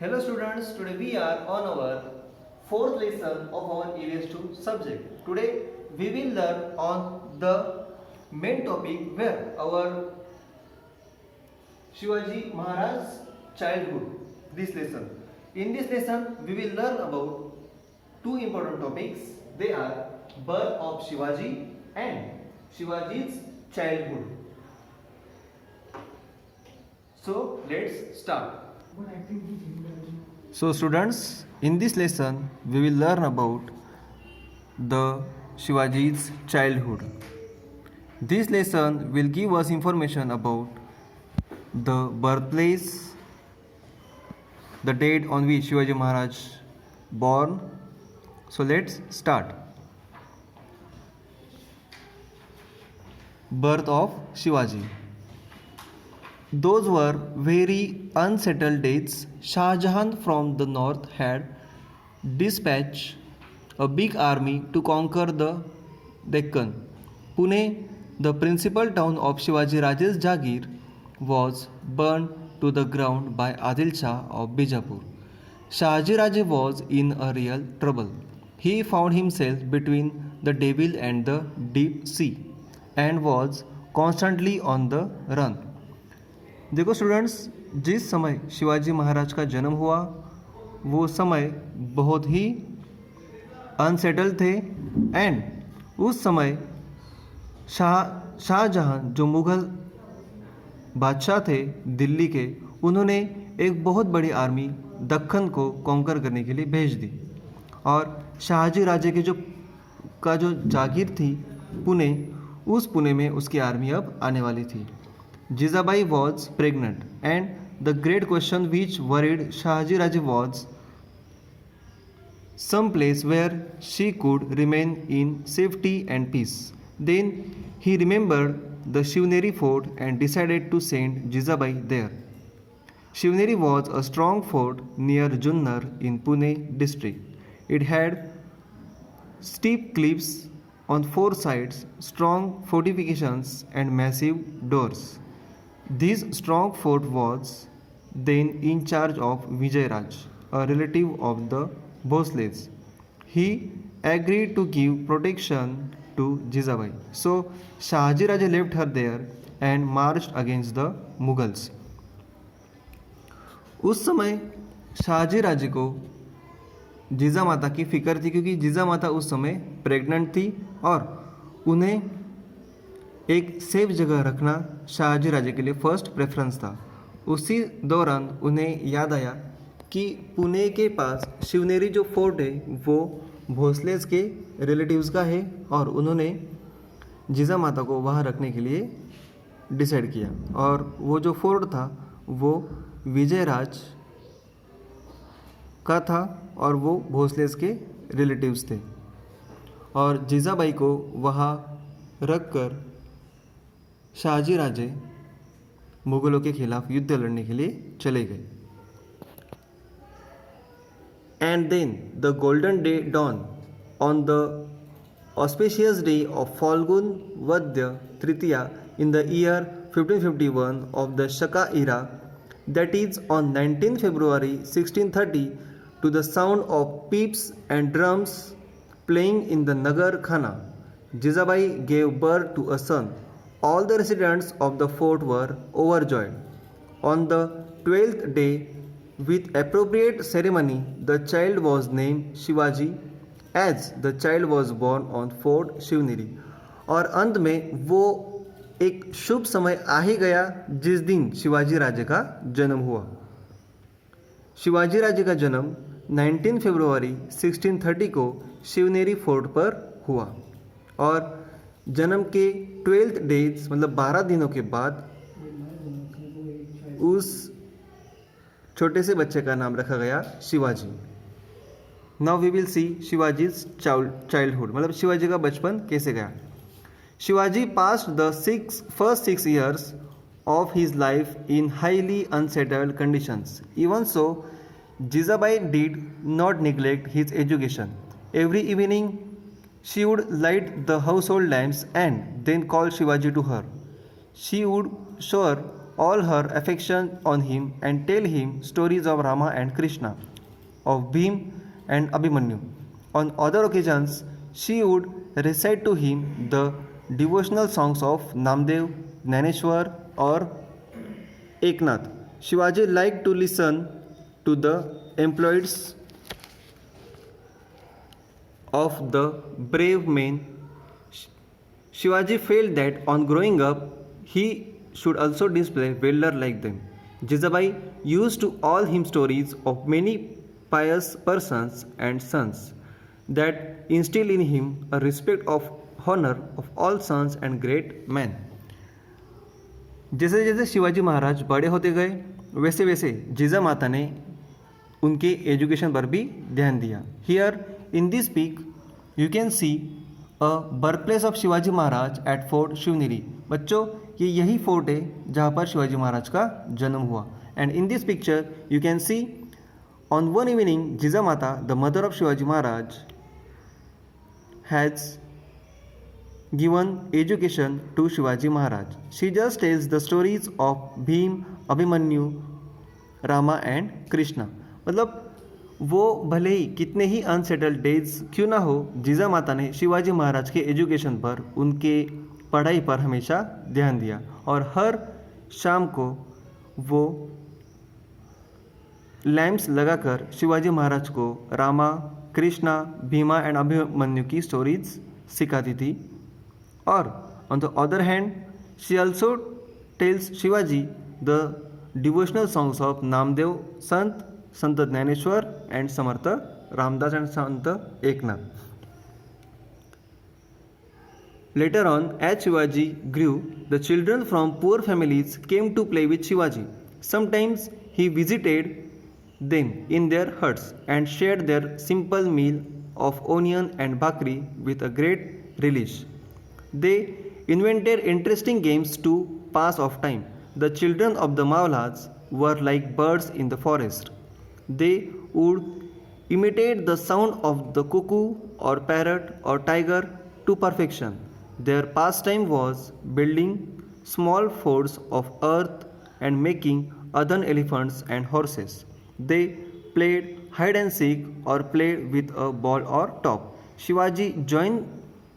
Hello students, today we are on our fourth lesson of our EVS2 subject. Today we will learn on the main topic where our Shivaji Maharaj childhood. This lesson. In this lesson we will learn about two important topics. They are birth of Shivaji and Shivaji's childhood. So let's start. So students, in this lesson we will learn about the Shivaji's childhood. This lesson will give us information about the birthplace, the date on which Shivaji Maharaj born. So let's start. Birth of Shivaji. Those were very unsettled days. Shah Jahan from the north had dispatched a big army to conquer the Deccan. Pune, the principal town of Shivaji Raje's Jagir, was burned to the ground by Adil Shah of Bijapur. Shahaji Raje was in a real trouble. He found himself between the devil and the deep sea and was constantly on the run. देखो students, जिस समय शिवाजी महाराज का जन्म हुआ वो समय बहुत ही unsettle थे एंड उस समय शाहजहां जो मुग़ल बादशाह थे दिल्ली के, उन्होंने एक बहुत बड़ी आर्मी दक्कन को कॉन्कर करने के लिए भेज दी और शाहजी राजे के जो जागीर थी पुणे, उस पुणे में उसकी आर्मी अब आने वाली थी. Jizabai was pregnant, and the great question which worried Shahaji Raje was some place where she could remain in safety and peace. Then he remembered the Shivneri fort and decided to send Jizabai there. Shivneri was a strong fort near Junnar in Pune district. It had steep cliffs on four sides, strong fortifications and massive doors. This strong fort was then in charge of Vijay Raj, a relative of the Bhosles. He agreed to give protection to Jizabai. So Shahaji Raje left her there and marched against the Mughals. उस समय शाहजी राजे को जीजा माता की फ़िक्र थी क्योंकि जीजा माता उस समय प्रेग्नेंट थी और उन्हें एक सेफ जगह रखना शाहजी राजे के लिए फर्स्ट प्रेफरेंस था. उसी दौरान उन्हें याद आया कि पुणे के पास शिवनेरी जो फोर्ट है वो भोसलेस के रिलेटिव्स का है और उन्होंने जीजा माता को वहाँ रखने के लिए डिसाइड किया. और वो जो फोर्ट था वो विजय राज का था और वो भोसलेस के रिलेटिव्स थे और जीजाबाई को वहाँ रखकर शाहजी राजे मुग़लों के खिलाफ युद्ध लड़ने के लिए चले गए. And then the golden day dawn on the auspicious day of Phalgun Vadya Tritiya in the year 1551 of the Shaka era, that is on 19 February 1630, to the sound of pipes and drums playing in the Nagar Khana, Jizabai gave birth to a son. All the residents of the fort were overjoyed. On the 12th day, with appropriate ceremony, the child was named Shivaji, as the child was born on Fort Shivneri. और अंत में वो एक शुभ समय आ ही गया जिस दिन शिवाजी राजे का जन्म हुआ. शिवाजी राजे का जन्म 19 फरवरी 1630 को शिवनेरी फोर्ट पर हुआ और जन्म के 12th डेज मतलब 12 दिनों के बाद उस छोटे से बच्चे का नाम रखा गया Shivaji. Now we will see Shivaji's childhood, मतलब शिवाजी का बचपन कैसे गया. Shivaji passed the first 6 years of his life in highly unsettled conditions. Even so, Jizabai did not neglect his education. Every evening she would light the household lamps and then call Shivaji to her. She would shower all her affection on him and tell him stories of Rama and Krishna, of Bhim and Abhimanyu. On other occasions, she would recite to him the devotional songs of Namdev, Jnaneshwar, or Eknath. Shivaji liked to listen to the employees of the brave men. Shivaji felt that on growing up, he should also display valor like them. Jijabai used to all him stories of many pious persons and sons that instill in him a respect of honor of all sons and great men. जैसे जैसे शिवाजी महाराज बड़े होते गए वैसे वैसे जीजा माता ने उनके एजुकेशन पर भी ध्यान दिया. Here in this pic you can see a birth place of Shivaji Maharaj at fort Shivneri. बच्चों, ये यही फोर्ट है जहाँ पर शिवाजी महाराज का जन्म हुआ. And in this picture you can C on one evening जीजा माता the mother of Shivaji Maharaj has given education to Shivaji Maharaj. She just tells the stories of Bhim, Abhimanyu, Rama and Krishna. मतलब वो भले ही कितने ही unsettled days क्यों ना हो, जीजा माता ने शिवाजी महाराज के एजुकेशन पर, उनके पढ़ाई पर हमेशा ध्यान दिया और हर शाम को वो लैम्प्स लगाकर शिवाजी महाराज को रामा, कृष्णा, भीमा एंड अभिमन्यु की स्टोरीज सिखाती थी. और on the other hand, she also tells Shivaji the devotional songs of Namdev, Sant Jnaneshwar and Samartha Ramdas and Sant Eknath. Later on, as Shivaji grew, the children from poor families came to play with Shivaji. Sometimes he visited them in their huts and shared their simple meal of onion and bhakri with a great relish. They invented interesting games to pass off time. The children of the Mawlas were like birds in the forest. They would imitate the sound of the cuckoo or parrot or tiger to perfection. Their pastime was building small forts of earth and making earthen elephants and horses. They played hide and seek or played with a ball or top. Shivaji joined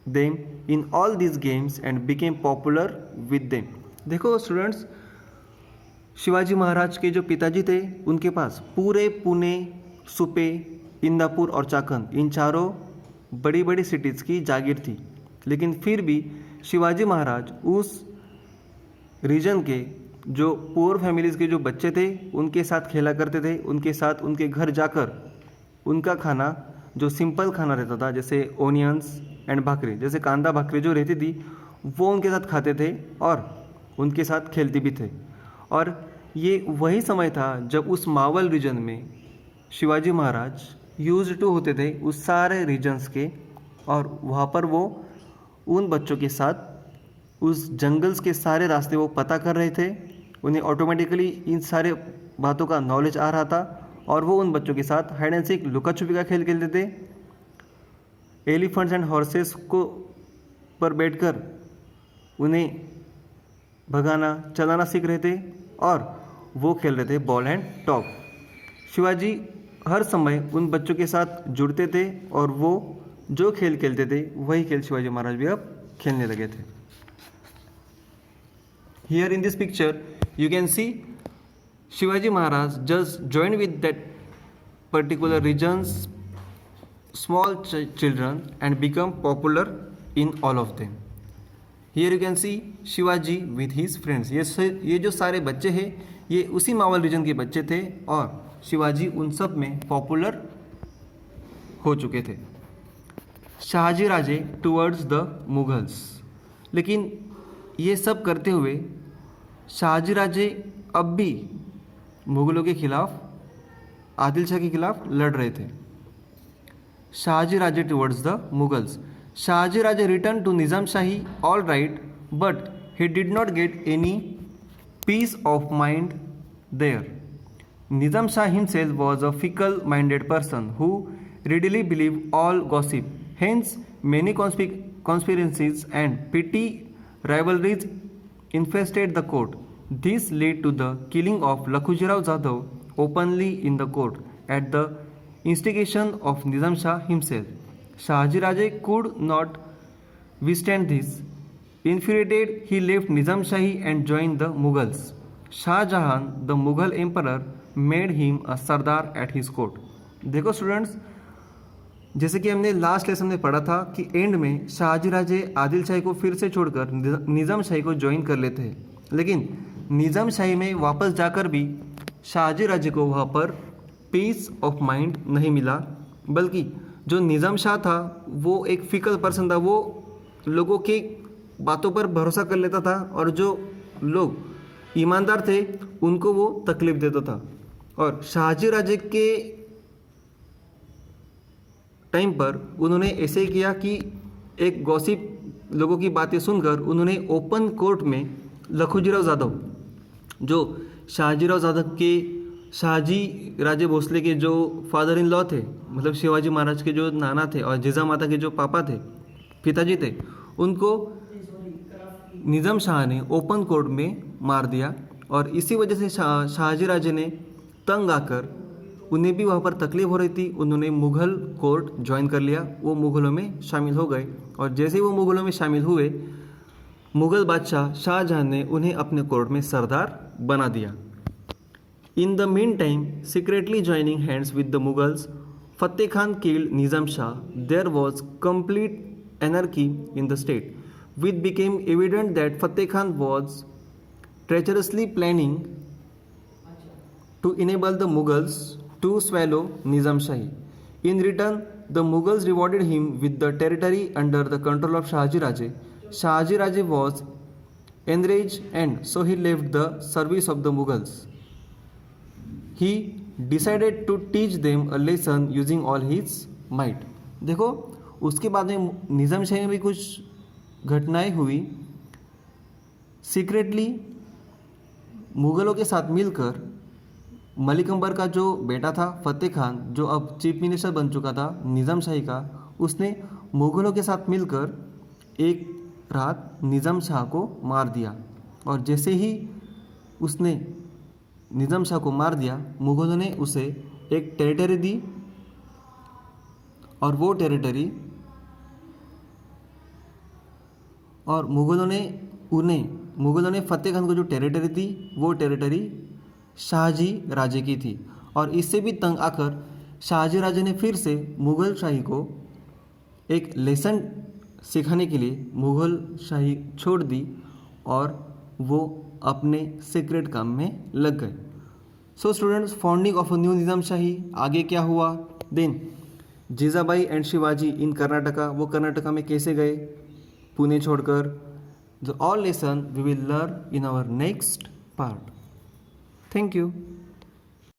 them in all these games and became popular with them. देखो students, Shivaji Maharaj के जो पिताजी थे उनके पास पूरे पुणे, सुपे, इंदापुर और चाकन, इन चारों बड़ी बड़ी सिटीज़ की जागीर थी. लेकिन फिर भी शिवाजी महाराज उस रीजन के जो पुअर फैमिलीज़ के जो बच्चे थे उनके साथ खेला करते थे. उनके साथ उनके घर जाकर उनका खाना जो सिंपल खाना रहता था, जैसे ओनियंस एंड भाकरी, जैसे कांदा भाकरी जो रहती थी, वो उनके साथ खाते थे और उनके साथ खेलते भी थे. और ये वही समय था जब उस मावल रीजन में शिवाजी महाराज यूज्ड टू होते थे उस सारे रीजन्स के, और वहाँ पर वो उन बच्चों के साथ उस जंगल्स के सारे रास्ते वो पता कर रहे थे. उन्हें ऑटोमेटिकली इन सारे बातों का नॉलेज आ रहा था और वो उन बच्चों के साथ हाइड एंड सीक, लुका छुपी का खेल खेलते थे. एलिफेंट्स एंड हॉर्सेस को पर बैठकर उन्हें भगाना, चलाना सीख रहे थे और वो खेल रहे थे बॉल एंड टॉप. शिवाजी हर समय उन बच्चों के साथ जुड़ते थे और वो जो खेल खेलते थे वही खेल शिवाजी महाराज भी अब खेलने लगे थे. Here in this picture you can C Shivaji Maharaj just joined with that particular region's small children and become popular in all of them. Here you can see Shivaji with his friends. ये जो सारे बच्चे हैं ये उसी Maval reason के बच्चे थे और शिवाजी उन सब में पॉपुलर हो चुके थे. Shahaji Raje towards the Mughals. लेकिन ये सब करते हुए शाहजी राजे अब भी मुगलों के खिलाफ, आदिल शाह के खिलाफ लड़ रहे थे. Shahaji Raje towards the Mughals. Shahaji Raje return to Nizam Shahi all right, but he did not get any peace of mind there. Nizam Shah himself was a fickle-minded person who readily believed all gossip. Hence, many conspiracies and petty rivalries infested the court. This led to the killing of Lakhujirao Jadhav openly in the court at the instigation of Nizam Shah himself. Shahaji Raje could not withstand this. Infuriated, he left Nizam Shahi and joined the Mughals. Shah Jahan, the Mughal emperor, made him a Sardar at his court. देखो students, जैसे कि हमने last lesson में पढ़ा था कि and में शाहजी राजे आदिल शाही को फिर से छोड़कर निज़ाम शाही को ज्वाइन कर लेते हैं, लेकिन निज़ाम शाही में वापस जाकर भी शाहजी राजे को वहाँ पर पीस ऑफ माइंड नहीं मिला, बल्कि जो निज़ाम शाह था वो एक फिकल पर्सन था। वो लोगों की बातों पर भरोसा कर लेता था और जो लोग ईमानदार थे उनको वो तकलीफ़ देता था। और शाहजी राजे के टाइम पर उन्होंने ऐसे ही किया कि एक गॉसिप लोगों की बातें सुनकर उन्होंने ओपन कोर्ट में लखुजीराव जाधव, जो शाहजीराव जाधव के शाहजी राजे भोसले के जो फादर इन लॉ थे, मतलब शिवाजी महाराज के जो नाना थे और जिजा माता के जो पापा थे, पिताजी थे, उनको निज़ाम शाह ने ओपन कोर्ट में मार दिया। और इसी वजह से शाहजी राजे ने तंग आकर, उन्हें भी वहाँ पर तकलीफ हो रही थी, उन्होंने मुग़ल कोर्ट ज्वाइन कर लिया, वो मुग़लों में शामिल हो गए। और जैसे ही वो मुग़लों में शामिल हुए, मुग़ल बादशाह शाहजहां ने उन्हें अपने कोर्ट में सरदार बना दिया। In the meantime, secretly joining hands with the Mughals, Fateh Khan killed Nizam Shah. There was complete anarchy in the state, which became evident that Fateh Khan was treacherously planning to enable the Mughals to swallow Nizam Shahi. In return, the Mughals rewarded him with the territory under the control of Shahaji Raje. Shahaji Raje was enraged, and so he left the service of the Mughals. He decided to teach them a lesson using all his might. देखो, उसके बाद में निज़ाम शाही में भी कुछ घटनाएं हुई। Secretly मुग़लों के साथ मिलकर मलिक अंबर का जो बेटा था फतेह खान, जो अब चीफ मिनिस्टर बन चुका था निज़ाम शाही का, उसने मुग़लों के साथ मिलकर एक रात निज़ाम शाह को मार दिया। और जैसे ही उसने निज़ाम शाह को मार दिया, मुग़लों ने उसे एक टेरिटरी दी, और वो टेरिटरी और मुग़लों ने फतेह खान को जो टेरिटरी दी, वो टेरिटरी शाहजी राजे की थी। और इससे भी तंग आकर शाहजी राजे ने फिर से मुग़ल शाही को एक लेसन सिखाने के लिए मुग़ल शाही छोड़ दी और वो अपने सीक्रेट काम में लग गए। So students, founding of a new Nizam Shahi, आगे क्या हुआ? Then Jijabai and Shivaji in Karnataka, वो कर्नाटका में कैसे गए पुणे छोड़कर? The all lesson we will learn in our next part. Thank you.